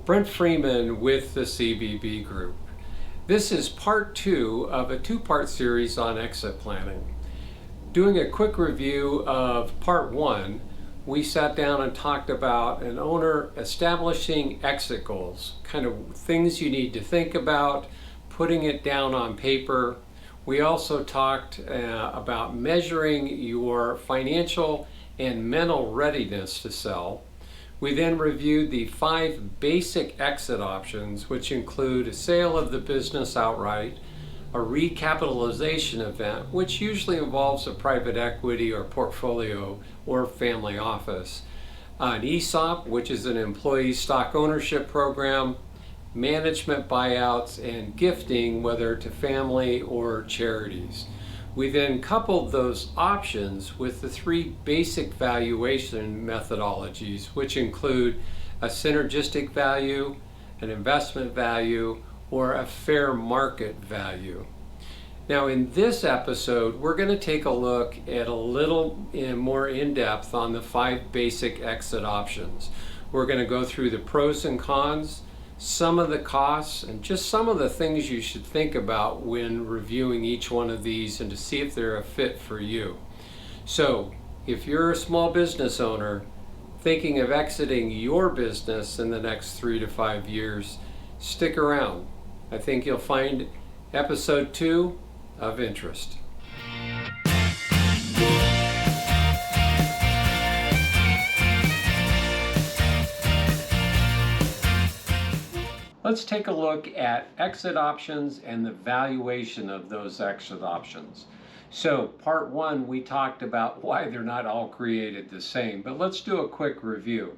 Brent Freeman with the CBB Group. This is part 2 of a two-part series on exit planning. Doing a quick review of part 1, we sat down and talked about an owner establishing exit goals, kind of things you need to think about, putting it down on paper. We also talked about measuring your financial and mental readiness to sell. We then reviewed the 5 basic exit options, which include a sale of the business outright, a recapitalization event, which usually involves a private equity or portfolio or family office, an ESOP, which is an employee stock ownership program, management buyouts, and gifting, whether to family or charities. We then coupled those options with the 3 basic valuation methodologies, which include a synergistic value, an investment value, or a fair market value. Now in this episode, we're going to take a look at a little more in depth on the 5 basic exit options. We're going to go through the pros and cons, some of the costs, and just some of the things you should think about when reviewing each one of these and to see if they're a fit for you. So if you're a small business owner thinking of exiting your business in the next 3 to 5 years, stick around. I think you'll find episode 2 of interest. Let's take a look at exit options and the valuation of those exit options. So part 1, we talked about why they're not all created the same, but let's do a quick review.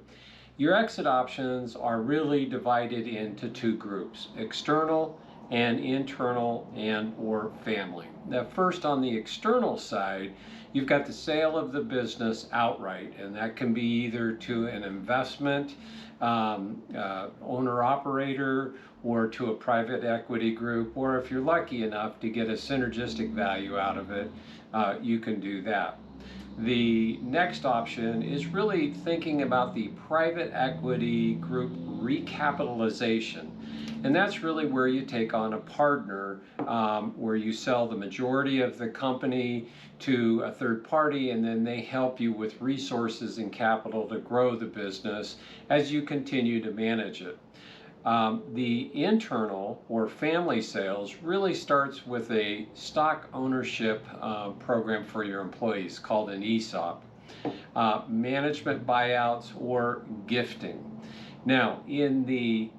Your exit options are really divided into 2 groups, external and internal and or family. Now first, on the external side, you've got the sale of the business outright, and that can be either to an investment owner-operator or to a private equity group, or if you're lucky enough to get a synergistic value out of it, you can do that. The next option is really thinking about the private equity group recapitalization. And that's really where you take on a partner, where you sell the majority of the company to a third party, and then they help you with resources and capital to grow the business as you continue to manage it. The internal or family sales really starts with a stock ownership program for your employees called an ESOP, management buyouts, or gifting. Now in the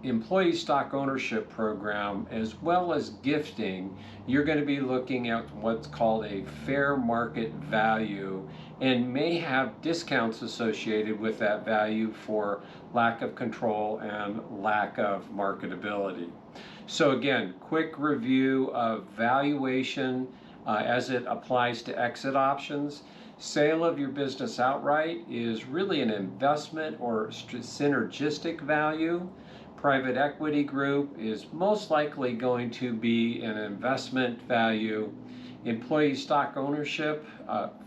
employee stock ownership program as well as gifting, you're going to be looking at what's called a fair market value and may have discounts associated with that value for lack of control and lack of marketability. So again, quick review of valuation as it applies to exit options. Sale of your business outright is really an investment or synergistic value. Private equity group is most likely going to be an investment value. Employee stock ownership,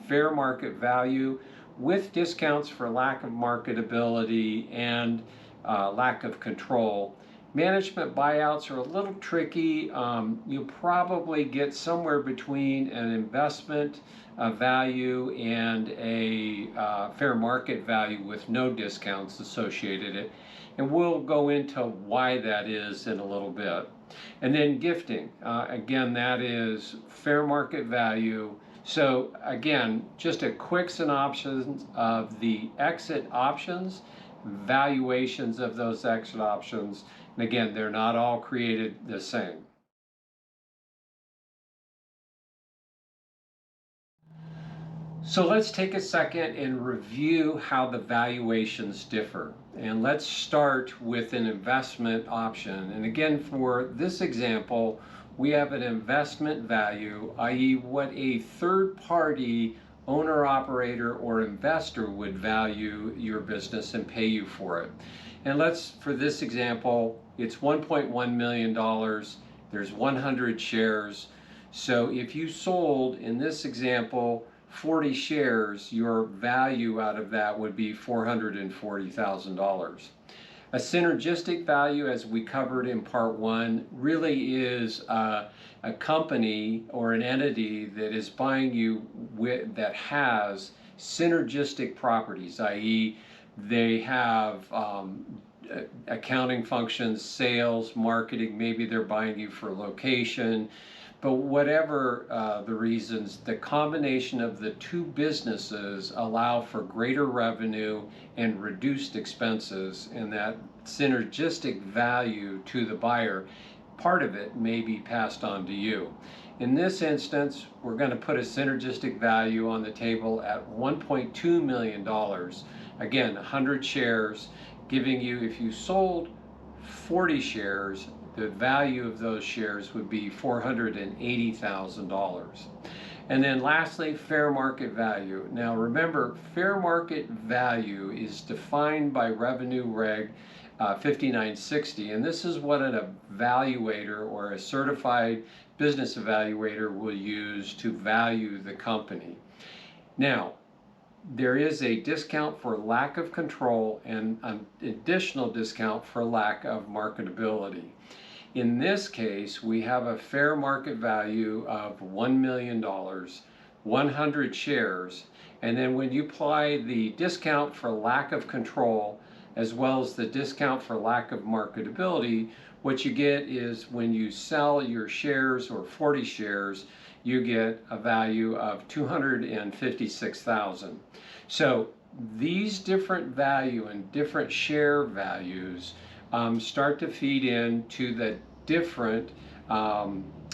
fair market value with discounts for lack of marketability and lack of control. Management buyouts are a little tricky. You'll probably get somewhere between an investment value and a fair market value with no discounts associated it. And we'll go into why that is in a little bit. And then gifting, again, that is fair market value. So again, just a quick synopsis of the exit options, valuations of those exit options. And again, they're not all created the same. So let's take a second and review how the valuations differ. And let's start with an investment option. And again, for this example, we have an investment value, i.e. what a third-party owner, operator, or investor would value your business and pay you for it. And for this example, it's $1.1 million. There's 100 shares. So if you sold, in this example, 40 shares, your value out of that would be $440,000. A synergistic value, as we covered in part one, really is a company or an entity that is buying you that has synergistic properties, i.e., they have accounting functions, sales, marketing, maybe they're buying you for location, but whatever the reasons, the combination of the two businesses allow for greater revenue and reduced expenses, and that synergistic value to the buyer, part of it may be passed on to you. In this instance, we're going to put a synergistic value on the table at $1.2 million. Again, 100 shares, giving you, if you sold 40 shares, the value of those shares would be $480,000. And then lastly, fair market value. Now remember, fair market value is defined by Revenue Reg 5960, and this is what an evaluator or a certified business evaluator will use to value the company. Now, there is a discount for lack of control and an additional discount for lack of marketability. In this case, we have a fair market value of $1 million, 100 shares, and then when you apply the discount for lack of control as well as the discount for lack of marketability, what you get is when you sell your shares or 40 shares, you get a value of $256,000. So these different value and different share values start to feed into the different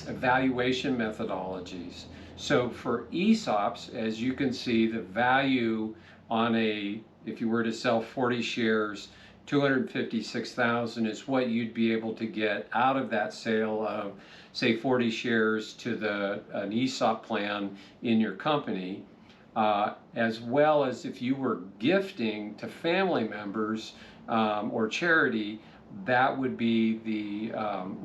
evaluation methodologies. So for ESOPs, as you can see, the value on if you were to sell 40 shares, 256,000 is what you'd be able to get out of that sale of, say, 40 shares to an ESOP plan in your company, as well as if you were gifting to family members or charity, that would be the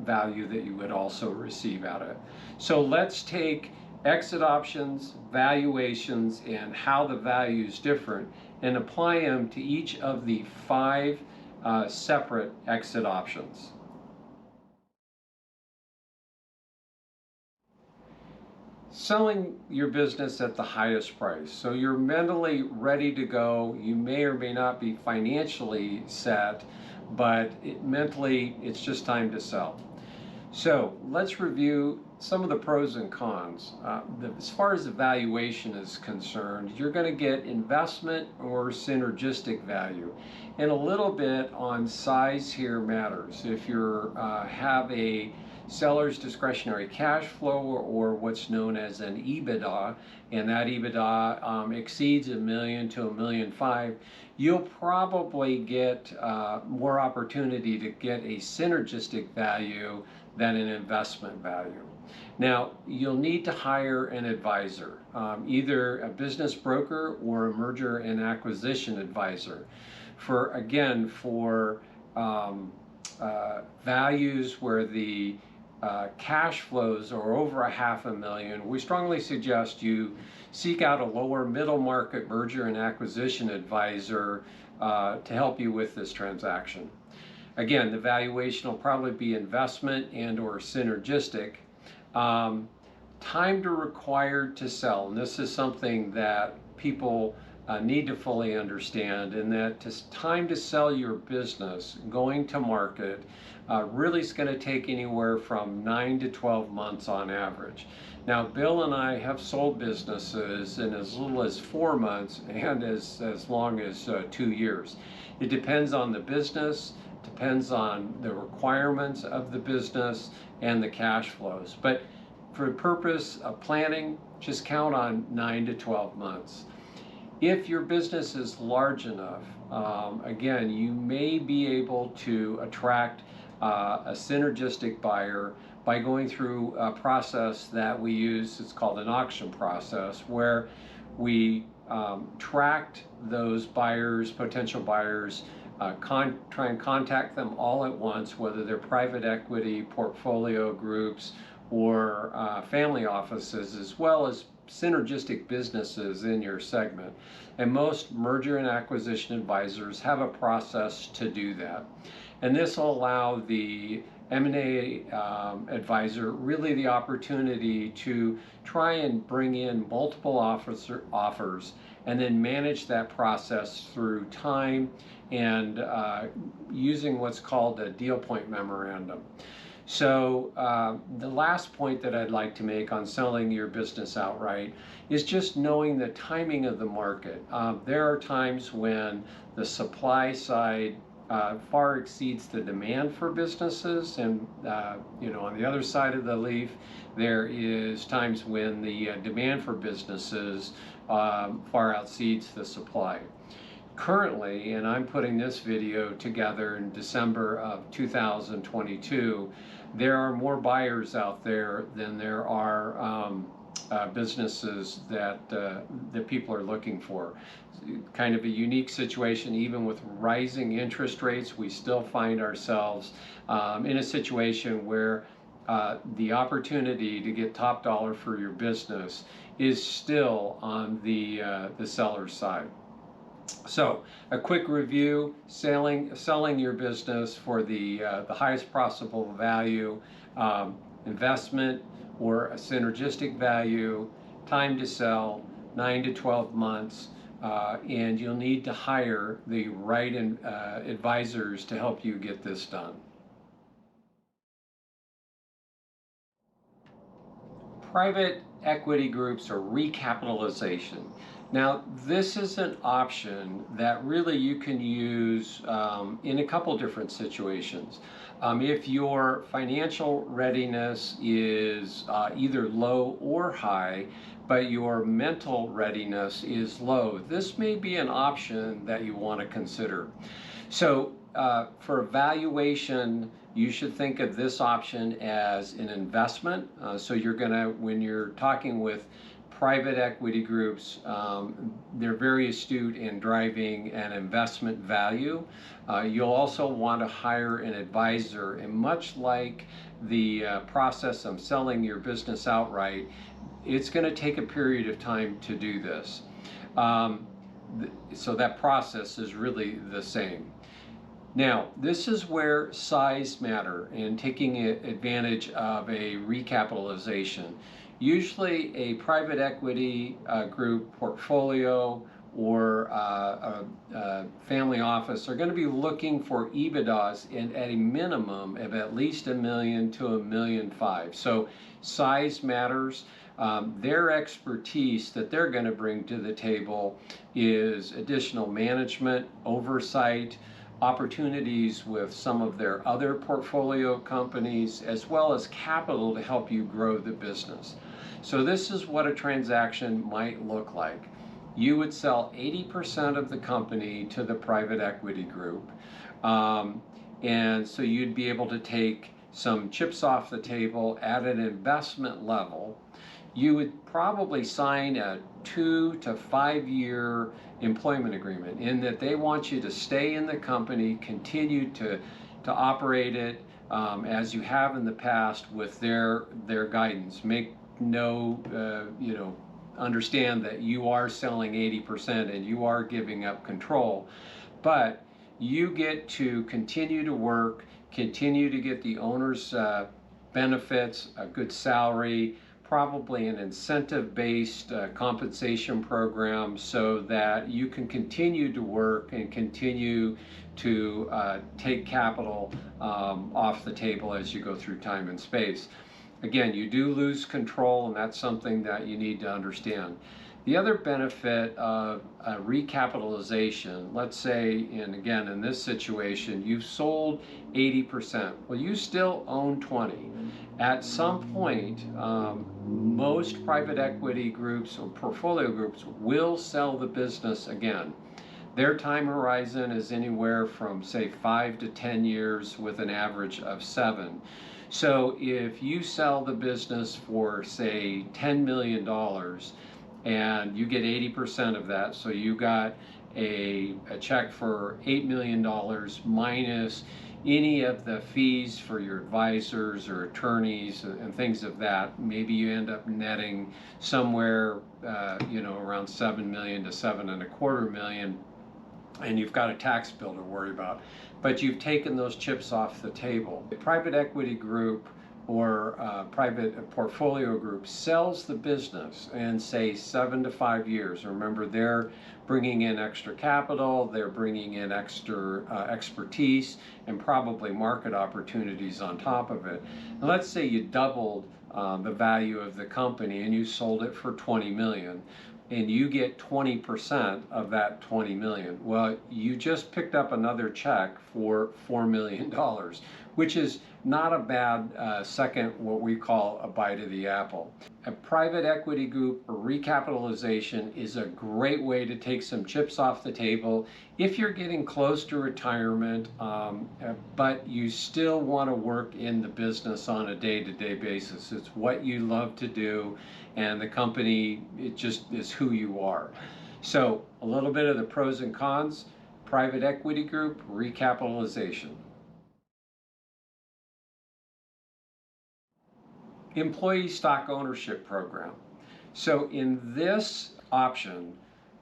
value that you would also receive out of it. So let's take exit options, valuations, and how the value is different and apply them to each of the 5 separate exit options. Selling your business at the highest price. So you're mentally ready to go. You may or may not be financially set, but mentally it's just time to sell. So let's review some of the pros and cons. As far as the valuation is concerned, you're going to get investment or synergistic value. And a little bit on size here matters. If you have a seller's discretionary cash flow or what's known as an EBITDA, and that EBITDA exceeds $1 million to $1.5 million, you'll probably get more opportunity to get a synergistic value than an investment value. Now, you'll need to hire an advisor, either a business broker or a merger and acquisition advisor. For values where the cash flows are over $500,000, we strongly suggest you seek out a lower middle market merger and acquisition advisor to help you with this transaction. Again, the valuation will probably be investment and or synergistic. Time to required to sell, and this is something that people need to fully understand, and that time to sell your business, going to market, really is going to take anywhere from 9 to 12 months on average. Now, Bill and I have sold businesses in as little as 4 months and as long as 2 years. It depends on the business, depends on the requirements of the business and the cash flows. But for the purpose of planning, just count on 9 to 12 months. If your business is large enough, again, you may be able to attract a synergistic buyer by going through a process that we use. It's called an auction process, where we tracked those buyers, potential buyers, try and contact them all at once, whether they're private equity, portfolio groups, or family offices, as well as synergistic businesses in your segment. And most merger and acquisition advisors have a process to do that. And this will allow the M&A advisor really the opportunity to try and bring in multiple offers and then manage that process through time and using what's called a deal point memorandum. So the last point that I'd like to make on selling your business outright is just knowing the timing of the market. There are times when the supply side far exceeds the demand for businesses, and on the other side of the leaf, there is times when the demand for businesses far exceeds the supply. Currently, and I'm putting this video together in December of 2022, there are more buyers out there than there are businesses that people are looking for. Kind of a unique situation. Even with rising interest rates, we still find ourselves in a situation where the opportunity to get top dollar for your business is still on the seller's side. So a quick review: selling your business for the highest possible value, investment or a synergistic value, time to sell 9 to 12 months, and you'll need to hire the right advisors to help you get this done. Private equity groups or recapitalization. Now, this is an option that really you can use in a couple different situations. If your financial readiness is either low or high, but your mental readiness is low, this may be an option that you want to consider. So for valuation, you should think of this option as an investment. So you're gonna, when you're talking with private equity groups, they're very astute in driving an investment value. You'll also want to hire an advisor, and much like the process of selling your business outright, it's going to take a period of time to do this. So that process is really the same. Now, this is where size matter and taking advantage of a recapitalization. Usually a private equity group portfolio or a family office are going to be looking for EBITDAs at a minimum of at least $1 million to $1.5 million. So size matters. Their expertise that they're going to bring to the table is additional management, oversight, opportunities with some of their other portfolio companies, as well as capital to help you grow the business. So this is what a transaction might look like. You would sell 80% of the company to the private equity group, and so you'd be able to take some chips off the table at an investment level. You would probably sign a 2 to 5 year employment agreement in that they want you to stay in the company, continue to operate it as you have in the past with their guidance. Make no, understand that you are selling 80% and you are giving up control, but you get to continue to work, continue to get the owner's benefits, a good salary, probably an incentive-based compensation program, so that you can continue to work and continue to take capital off the table as you go through time and space. Again, you do lose control, and that's something that you need to understand. The other benefit of a recapitalization, let's say, and again, in this situation, you've sold 80%. Well, you still own 20. At some point, most private equity groups or portfolio groups will sell the business again. Their time horizon is anywhere from, say, 5 to 10 years with an average of 7. So if you sell the business for, say, $10 million and you get 80% of that, so you got a check for $8 million minus any of the fees for your advisors or attorneys and things of that. Maybe you end up netting somewhere, around 7 million to 7.25 million, and you've got a tax bill to worry about. But you've taken those chips off the table. A private equity group or private portfolio group sells the business in, say, 7 to 5 years. Remember, they're bringing in extra capital, they're bringing in extra expertise, and probably market opportunities on top of it. And let's say you doubled the value of the company and you sold it for 20 million. And you get 20% of that 20 million. Well, you just picked up another check for $4 million, which is not a bad second, what we call a bite of the apple. A private equity group or recapitalization is a great way to take some chips off the table if you're getting close to retirement, but you still want to work in the business on a day-to-day basis. It's what you love to do, and the company, it just is who you are. So a little bit of the pros and cons: private equity group, recapitalization. Employee stock ownership program. So in this option,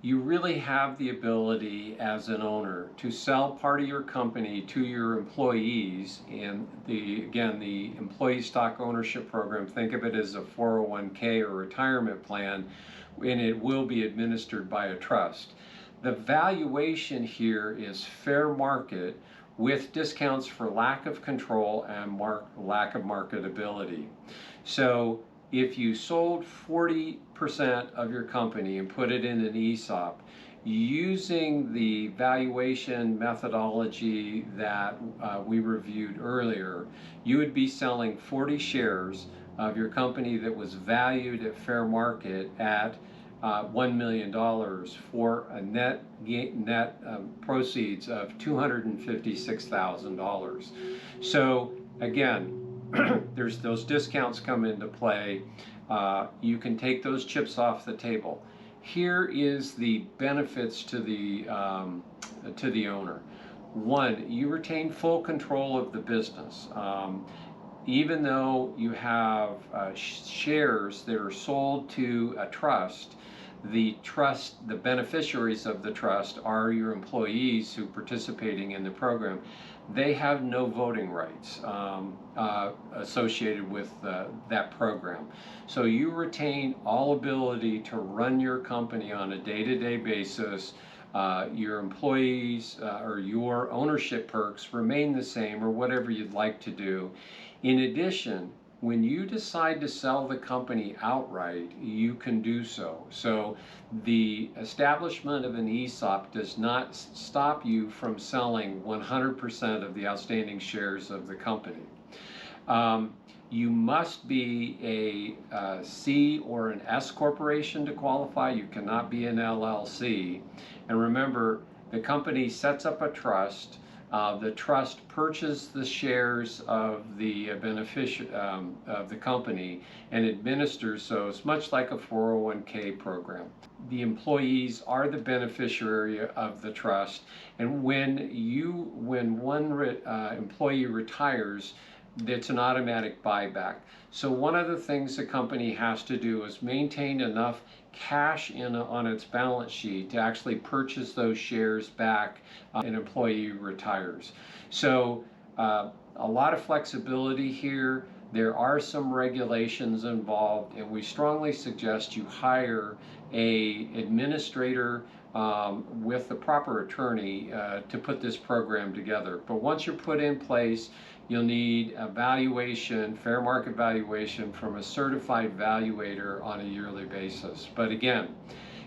you really have the ability as an owner to sell part of your company to your employees. And the employee stock ownership program, think of it as a 401k or retirement plan, and it will be administered by a trust. The valuation here is fair market with discounts for lack of control and lack of marketability. So if you sold 40% of your company and put it in an ESOP, using the valuation methodology that we reviewed earlier, you would be selling 40 shares of your company that was valued at fair market at $1 million for a net proceeds of $256,000. So again, there's those discounts come into play. You can take those chips off the table. Here is the benefits to the owner. One, you retain full control of the business. Even though you have shares that are sold to a trust, the beneficiaries of the trust are your employees who are participating in the program. They have no voting rights associated with that program. So you retain all ability to run your company on a day-to-day basis. Your employees or your ownership perks remain the same, or whatever you'd like to do. In addition, when you decide to sell the company outright, you can do so. So the establishment of an ESOP does not stop you from selling 100% of the outstanding shares of the company. You must be a C or an S corporation to qualify. You cannot be an LLC. And remember, the company sets up a trust. The trust purchases the shares of the of the company and administers those, much like a 401k program. The employees are the beneficiary of the trust, and when one employee retires, it's an automatic buyback. So one of the things the company has to do is maintain enough cash on its balance sheet to actually purchase those shares back an employee retires. So a lot of flexibility here. There are some regulations involved, and we strongly suggest you hire an administrator with the proper attorney to put this program together. But once you're put in place, you'll need a valuation, fair market valuation, from a certified valuator on a yearly basis. But again,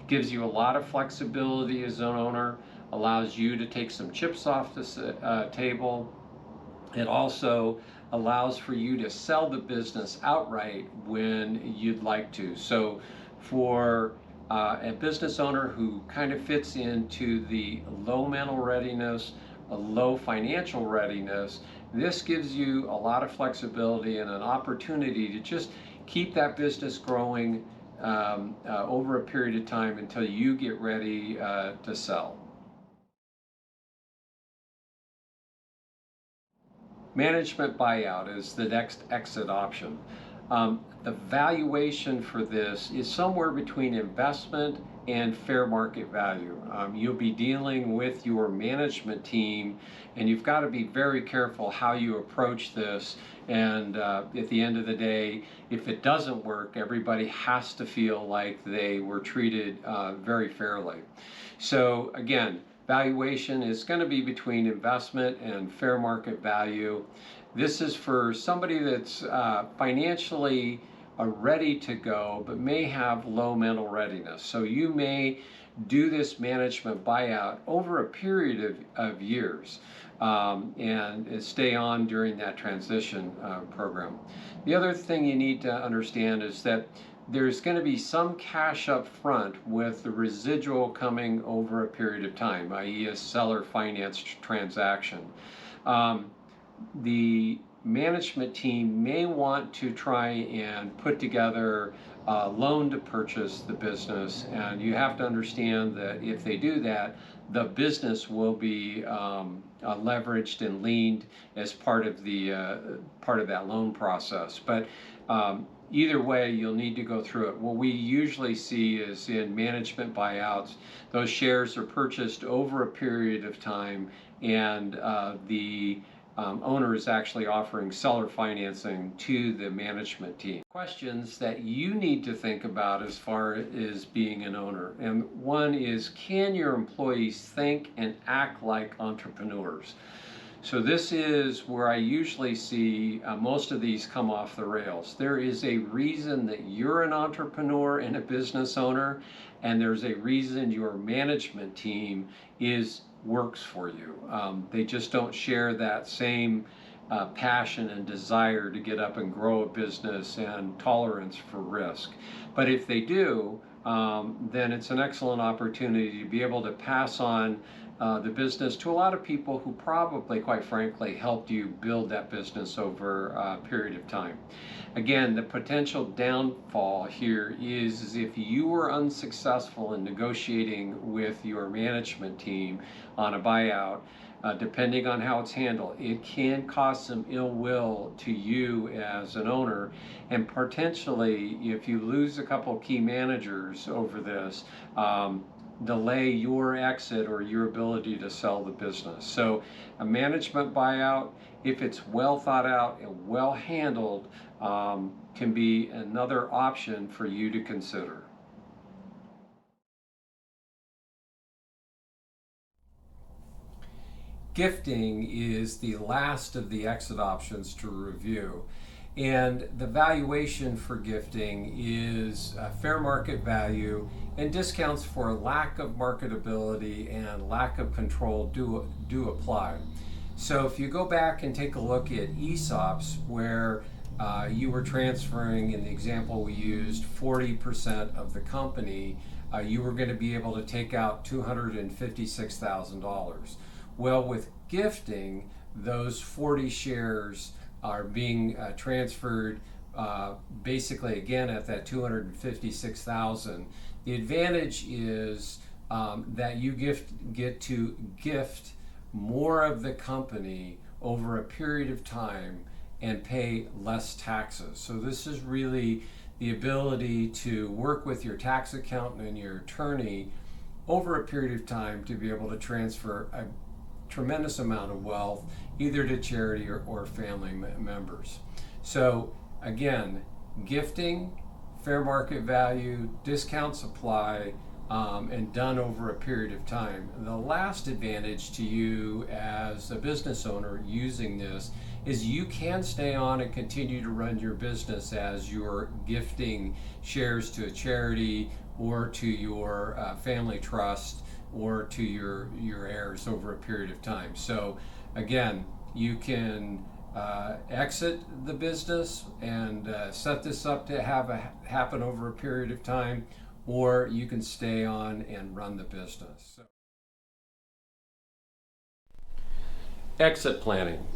gives you a lot of flexibility as an owner, allows you to take some chips off the table. It also allows for you to sell the business outright when you'd like to. So for a business owner who kind of fits into the low mental readiness, a low financial readiness, this gives you a lot of flexibility and an opportunity to just keep that business growing over a period of time until you get ready to sell. Management buyout is the next exit option. The valuation for this is somewhere between investment and fair market value. You'll be dealing with your management team, and you've got to be very careful how you approach this. And at the end of the day, if it doesn't work, everybody has to feel like they were treated very fairly. So again, valuation is going to be between investment and fair market value. This is for somebody that's financially ready to go, but may have low mental readiness. So you may do this management buyout over a period of years and stay on during that transition program. The other thing you need to understand is that there's going to be some cash up front with the residual coming over a period of time, i.e. a seller financed transaction. The management team may want to try and put together a loan to purchase the business, and you have to understand that if they do that, the business will be leveraged and leaned as part of that loan process. But either way, you'll need to go through it. What we usually see is in management buyouts, those shares are purchased over a period of time, and the owner is actually offering seller financing to the management team. Questions that you need to think about as far as being an owner. And one is, can your employees think and act like entrepreneurs? So this is where I usually see most of these come off the rails. There is a reason that you're an entrepreneur and a business owner, and there's a reason your management team works for you. They just don't share that same passion and desire to get up and grow a business and tolerance for risk. But if they do, then it's an excellent opportunity to be able to pass on the business to a lot of people who probably, quite frankly, helped you build that business over a period of time. Again, the potential downfall here is if you were unsuccessful in negotiating with your management team on a buyout, depending on how it's handled, it can cause some ill will to you as an owner, and potentially, if you lose a couple key managers over this, delay your exit or your ability to sell the business. So a management buyout, if it's well thought out and well handled, can be another option for you to consider. Gifting is the last of the exit options to review. And the valuation for gifting is fair market value, and discounts for lack of marketability and lack of control do apply. So if you go back and take a look at ESOPs where you were transferring, in the example we used, 40% of the company, you were going to be able to take out $256,000. Well, with gifting, those 40 shares are being transferred basically again at that 256,000. The advantage is that you get to gift more of the company over a period of time and pay less taxes. So this is really the ability to work with your tax accountant and your attorney over a period of time to be able to transfer a tremendous amount of wealth either to charity or family members. So again, gifting, fair market value, discounts apply, and done over a period of time. The last advantage to you as a business owner using this is you can stay on and continue to run your business as you're gifting shares to a charity or to your family trust or to your heirs over a period of time. So again, you can exit the business and set this up to happen over a period of time, or you can stay on and run the business. So, exit planning.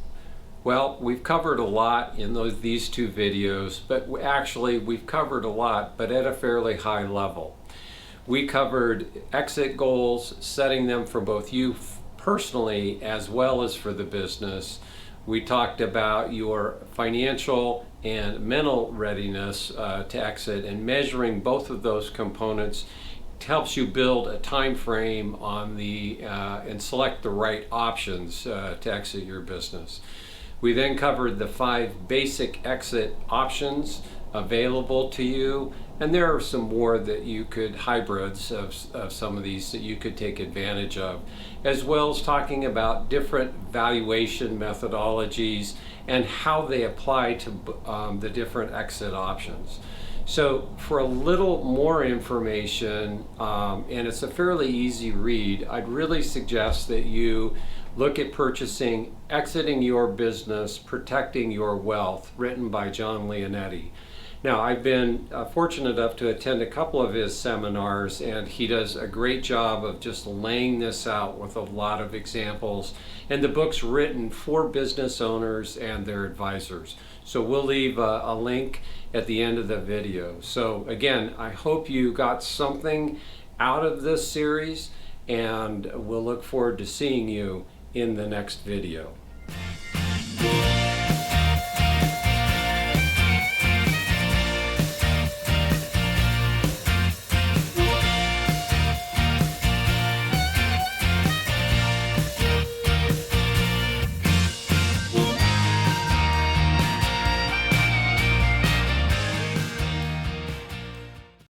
Well, we've covered a lot in these two videos, but actually we've covered a lot, but at a fairly high level. We covered exit goals, setting them for both you personally as well as for the business. We talked about your financial and mental readiness to exit, and measuring both of those components helps you build a time frame on and select the right options to exit your business. We then covered the 5 basic exit options available to you, and there are some more that you could, hybrids of some of these that you could take advantage of, as well as talking about different valuation methodologies and how they apply to the different exit options. So for a little more information, and it's a fairly easy read, I'd really suggest that you look at purchasing Exiting Your Business, Protecting Your Wealth, written by John Leonetti. Now, I've been fortunate enough to attend a couple of his seminars, and he does a great job of just laying this out with a lot of examples. And the book's written for business owners and their advisors. So we'll leave a link at the end of the video. So again, I hope you got something out of this series, and we'll look forward to seeing you in the next video.